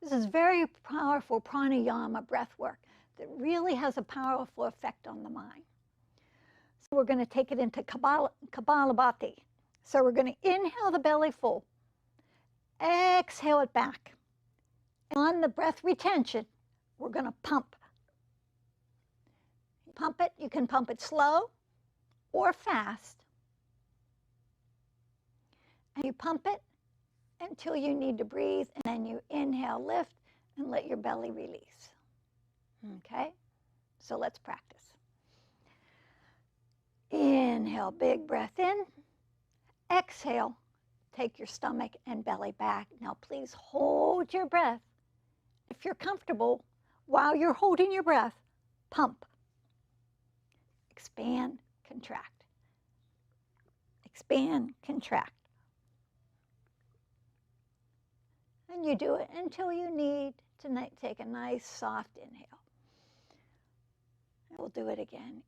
This is very powerful pranayama breath work that really has a powerful effect on the mind. So we're going to take it into Kapalabhati. So we're going to inhale the belly full, exhale it back. On the breath retention, we're going to pump. Pump it. You can pump it slow or fast. And you pump it until you need to breathe, and then you inhale, lift, and let your belly release. Okay? So let's practice. Inhale, big breath in. Exhale, take your stomach and belly back. Now please hold your breath. If you're comfortable, while you're holding your breath, pump. Expand, contract. Expand, contract. And you do it until you need to take a nice soft inhale. And we'll do it again.